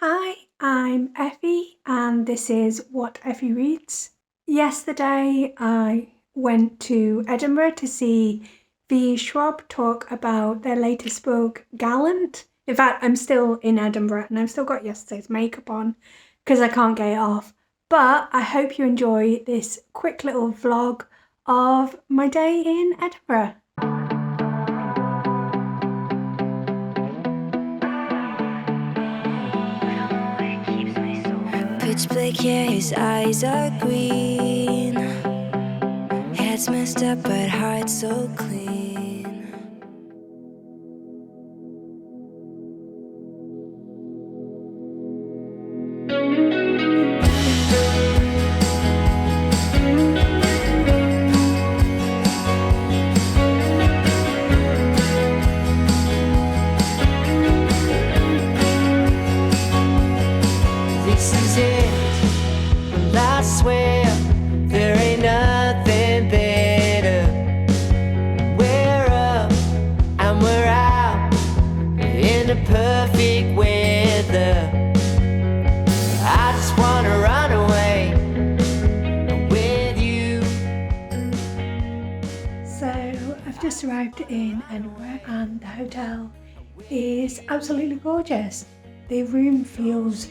Hi, I'm Effie and this is What Effie Reads. Yesterday I went to Edinburgh to see the Schwab talk about their latest book, Gallant. In fact, I'm still in Edinburgh and I've still got yesterday's makeup on because I can't get it off. But I hope you enjoy this quick little vlog of my day in Edinburgh. Pitch black hair, his eyes are green. Head's messed up, but heart so clean. This is it, and I swear there ain't nothing better. We're up and we're out in the perfect weather. I just wanna run away with you. So I've just arrived in Edinburgh and the hotel is absolutely gorgeous. The room feels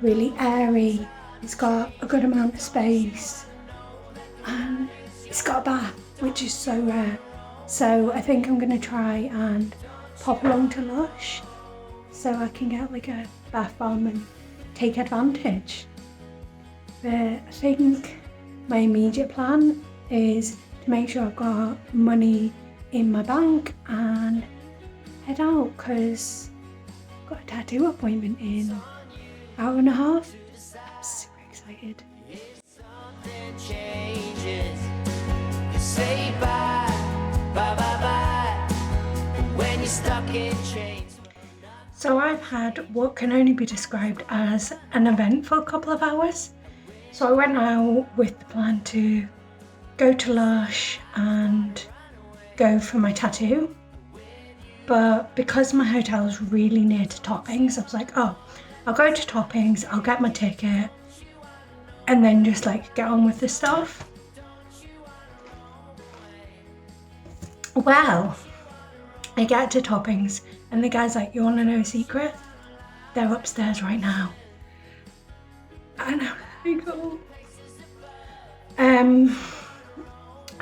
really airy, it's got a good amount of space and it's got a bath, which is so rare. So I think I'm going to try and pop along to Lush so I can get like a bath bomb and take advantage. But I think my immediate plan is to make sure I've got money in my bank and head out because I've got a tattoo appointment in an hour and a half. I'm super excited. Something changes. You say bye, bye, bye, bye. When you're stuck in chains. So I've had what can only be described as an eventful couple of hours. So I went out with the plan to go to Lush and go for my tattoo. But because my hotel is really near to Toppings, I was like, oh, I'll go to Toppings, I'll get my ticket and then just like get on with the stuff. Well, I get to Toppings and the guy's like, you want to know a secret? They're upstairs right now. And I go.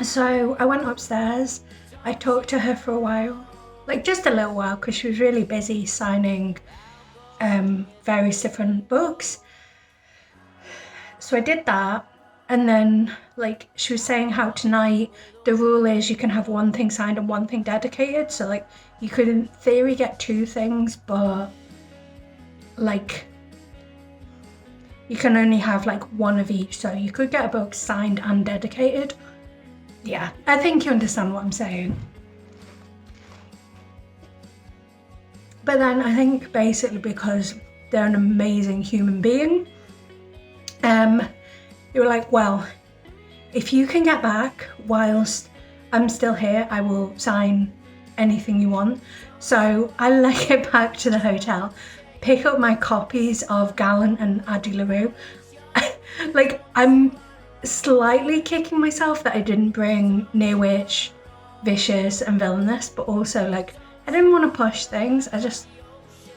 So I went upstairs, I talked to her for a while, like just a little while because she was really busy signing various different books. So I did that and then like she was saying how tonight the rule is you can have one thing signed and one thing dedicated, so like you could in theory get two things but like you can only have like one of each, so you could get a book signed and dedicated. Yeah, I think you understand what I'm saying. But then I think basically because they're an amazing human being, they were like, well, if you can get back whilst I'm still here, I will sign anything you want. So I like get back to the hotel, pick up my copies of Gallant and Addie LaRue. Like I'm slightly kicking myself that I didn't bring Near Witch, Vicious and Villainous, but also like I didn't want to push things.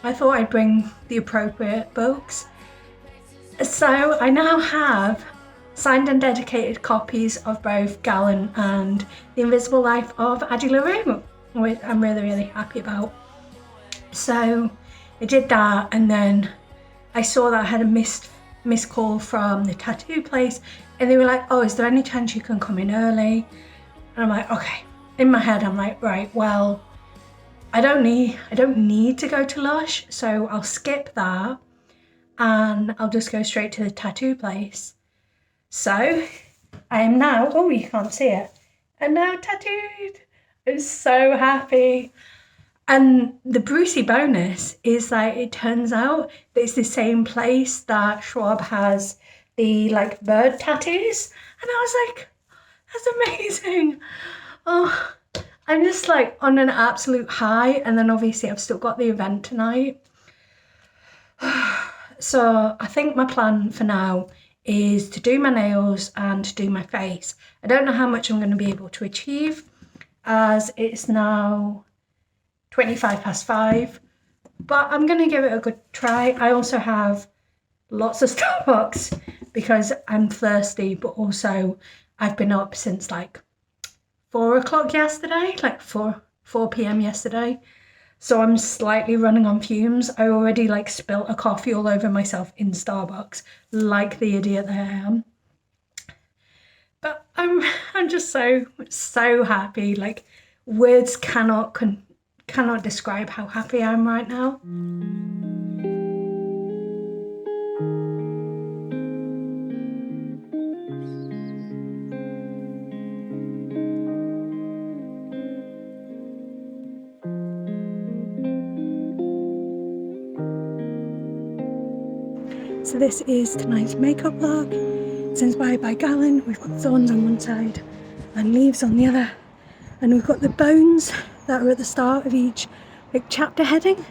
I thought I'd bring the appropriate books. So I now have signed and dedicated copies of both Gallant and The Invisible Life of Addie LaRue, which I'm really, really happy about. So I did that and then I saw that I had a missed call from the tattoo place and they were like, oh, is there any chance you can come in early? And I'm like, okay. In my head, I'm like, right, well, I don't need to go to Lush, so I'll skip that and I'll just go straight to the tattoo place. So I am now, oh, you can't see it, I'm now tattooed. I'm so happy. And the Brucey bonus is that it turns out that it's the same place that Schwab has the like bird tattoos. And I was like, that's amazing. Oh, I'm just like on an absolute high, and then obviously I've still got the event tonight. So I think my plan for now is to do my nails and to do my face. I don't know how much I'm going to be able to achieve, as it's now 5:25, but I'm going to give it a good try. I also have lots of Starbucks because I'm thirsty, but also I've been up since like 4 o'clock yesterday, like 4 p.m. yesterday. So I'm slightly running on fumes. I already like spilt a coffee all over myself in Starbucks, like the idiot that I am. But I'm just so happy. Like words cannot describe how happy I am right now. So this is tonight's makeup look. It's inspired by Gallant. We've got thorns on one side and leaves on the other. And we've got the bones that are at the start of each like chapter heading.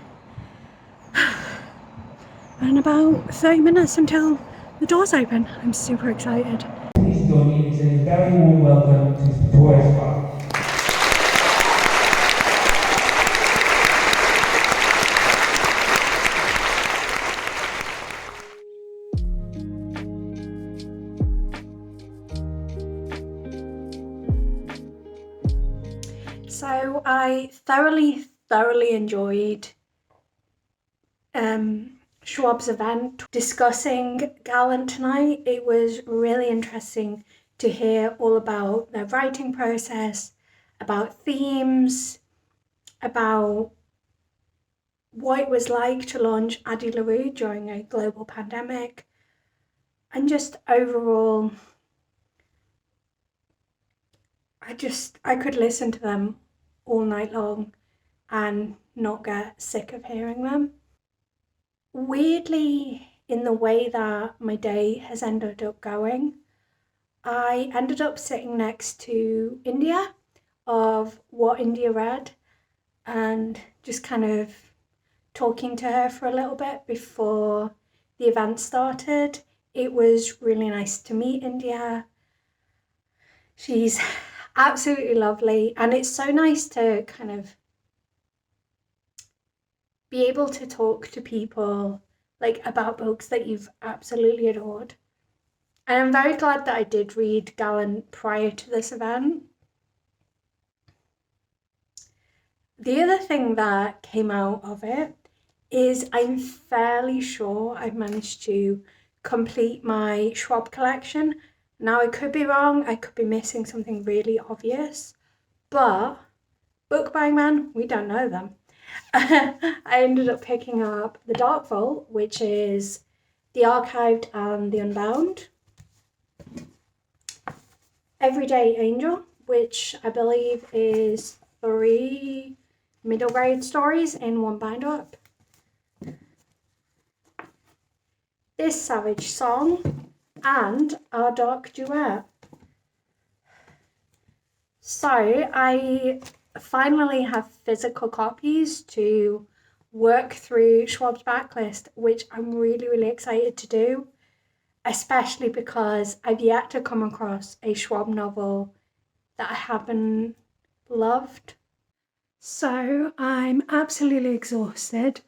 And about 30 minutes until the doors open. I'm super excited. Please join me in saying a very warm welcome to Victoria's Schwab. So I thoroughly enjoyed Schwab's event discussing Gallant tonight. It was really interesting to hear all about their writing process, about themes, about what it was like to launch Addie LaRue during a global pandemic, and just overall, I could listen to them all night long and not get sick of hearing them. Weirdly, in the way that my day has ended up going, I ended up sitting next to India of What India Read and just kind of talking to her for a little bit before the event started. It was really nice to meet India. She's absolutely lovely, and it's so nice to kind of be able to talk to people like about books that you've absolutely adored. And I'm very glad that I did read Gallant prior to this event. The other thing that came out of it is I'm fairly sure I've managed to complete my Schwab collection. Now I could be wrong, I could be missing something really obvious, but book buying man, we don't know them. I ended up picking up The Dark Vault, which is The Archived and The Unbound. Everyday Angel, which I believe is 3 middle grade stories in one bind up. This Savage Song and Our Dark Duet. So I finally have physical copies to work through Schwab's backlist, which I'm really excited to do, especially because I've yet to come across a Schwab novel that I haven't loved. So I'm absolutely exhausted,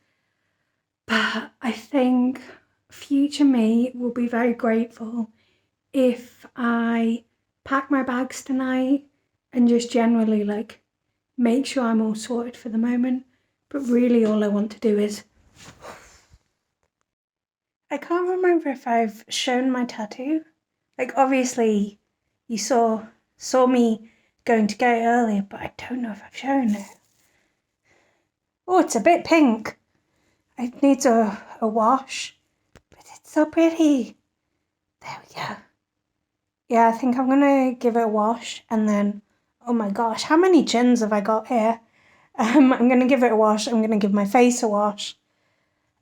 but I think future me will be very grateful if I pack my bags tonight and just generally like make sure I'm all sorted for the moment. But really all I want to do is... I can't remember if I've shown my tattoo. Like obviously you saw me going to get it earlier, but I don't know if I've shown it. Oh, it's a bit pink. It needs a wash, but it's so pretty. There we go. Yeah, I think I'm gonna give it a wash and then, oh my gosh, how many chins have I got here? I'm gonna give it a wash. I'm gonna give my face a wash.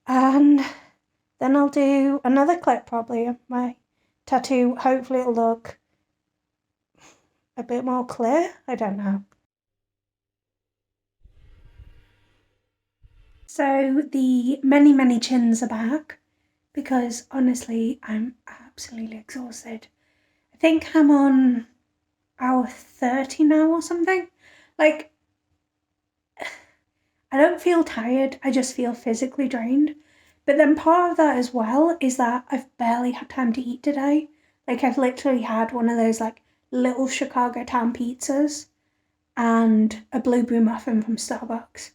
And then I'll do another clip probably of my tattoo. Hopefully it'll look a bit more clear. I don't know. So the many chins are back. because honestly, I'm absolutely exhausted. I think I'm on hour 30 now or something. Like, I don't feel tired, I just feel physically drained. But then part of that as well is that I've barely had time to eat today. Like, I've literally had one of those like little Chicago town pizzas and a blueberry muffin from Starbucks.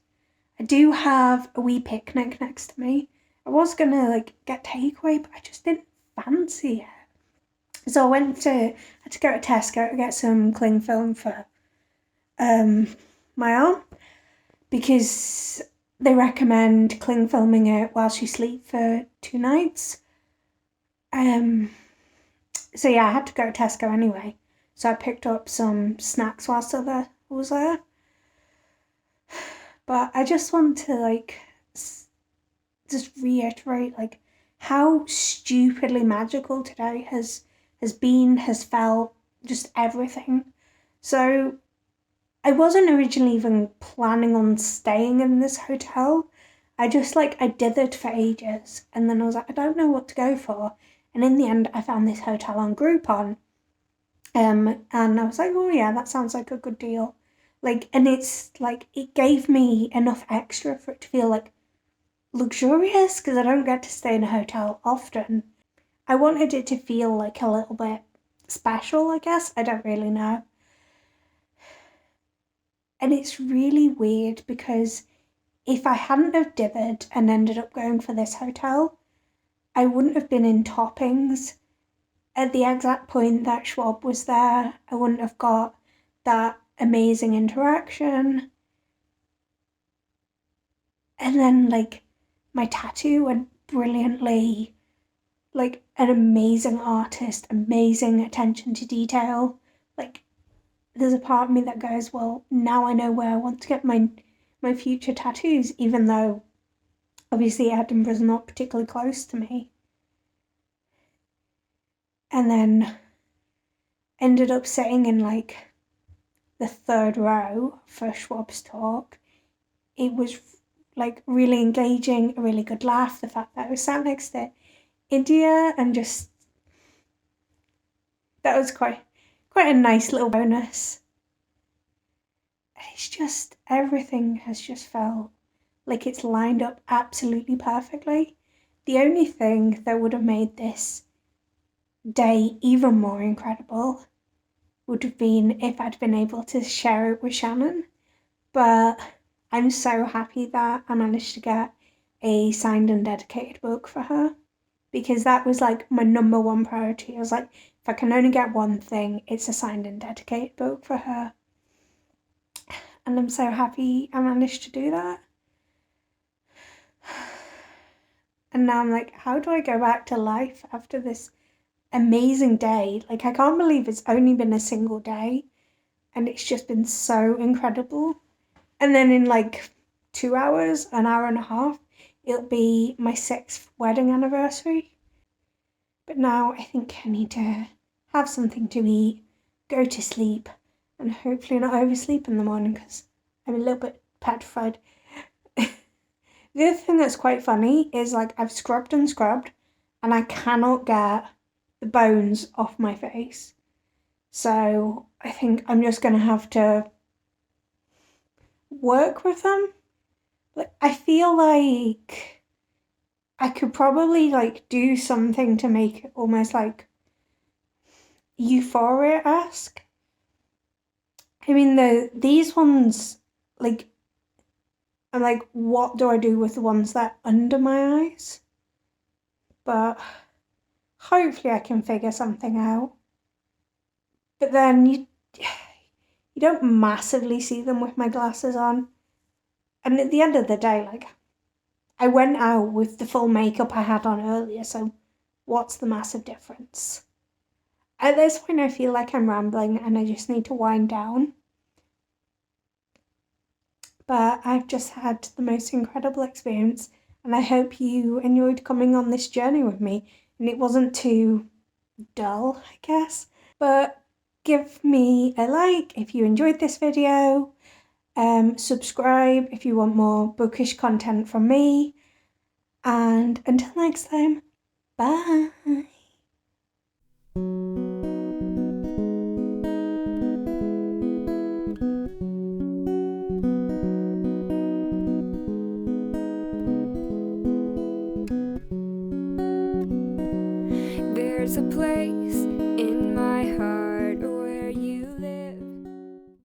I do have a wee picnic next to me. I was gonna like get takeaway, but I just didn't fancy it. So I had to go to Tesco to get some cling film for my arm, because they recommend cling filming it whilst you sleep for 2 nights. So yeah, I had to go to Tesco anyway. So I picked up some snacks whilst I was there. But I just want to like just reiterate like how stupidly magical today has felt, just everything. So I wasn't originally even planning on staying in this hotel. I just I dithered for ages, and then I was like, I don't know what to go for. And in the end, I found this hotel on Groupon. And I was like, oh yeah, that sounds like a good deal. And it's it gave me enough extra for it to feel luxurious, because I don't get to stay in a hotel often. I wanted it to feel a little bit special, I guess. I don't really know. And it's really weird because if I hadn't have dithered and ended up going for this hotel, I wouldn't have been in Toppings at the exact point that Schwab was there. I wouldn't have got that amazing interaction. And then my tattoo went brilliantly. An amazing artist, amazing attention to detail. There's a part of me that goes, well, now I know where I want to get my future tattoos, even though obviously Edinburgh's not particularly close to me. And then ended up sitting in the third row for Schwab's talk. It was really engaging, a really good laugh. The fact that I was sat next to India, and just that was quite a nice little bonus. It's just, everything has just felt like it's lined up absolutely perfectly. The only thing that would have made this day even more incredible would have been if I'd been able to share it with Shannon. But I'm so happy that I managed to get a signed and dedicated book for her, because that was my number one priority. I was like, if I can only get one thing, it's a signed and dedicated book for her. And I'm so happy I managed to do that. And now I'm like, how do I go back to life after this amazing day? I can't believe it's only been a single day, and it's just been so incredible. And then in 2 hours, an hour and a half, it'll be my 6th wedding anniversary. But now I think I need to have something to eat, go to sleep, and hopefully not oversleep in the morning, because I'm a little bit petrified. The other thing that's quite funny is I've scrubbed and scrubbed, and I cannot get the bones off my face. So I think I'm just going to have to work with them. I feel like I could probably do something to make it almost Euphoria-esque. I mean, these ones, I'm what do I do with the ones that are under my eyes? But hopefully I can figure something out. But then you don't massively see them with my glasses on. And at the end of the day, I went out with the full makeup I had on earlier, so what's the massive difference? At this point, I feel like I'm rambling and I just need to wind down. But I've just had the most incredible experience, and I hope you enjoyed coming on this journey with me, and it wasn't too dull, I guess. But give me a like if you enjoyed this video. Subscribe if you want more bookish content from me. And until next time, Bye. There's a place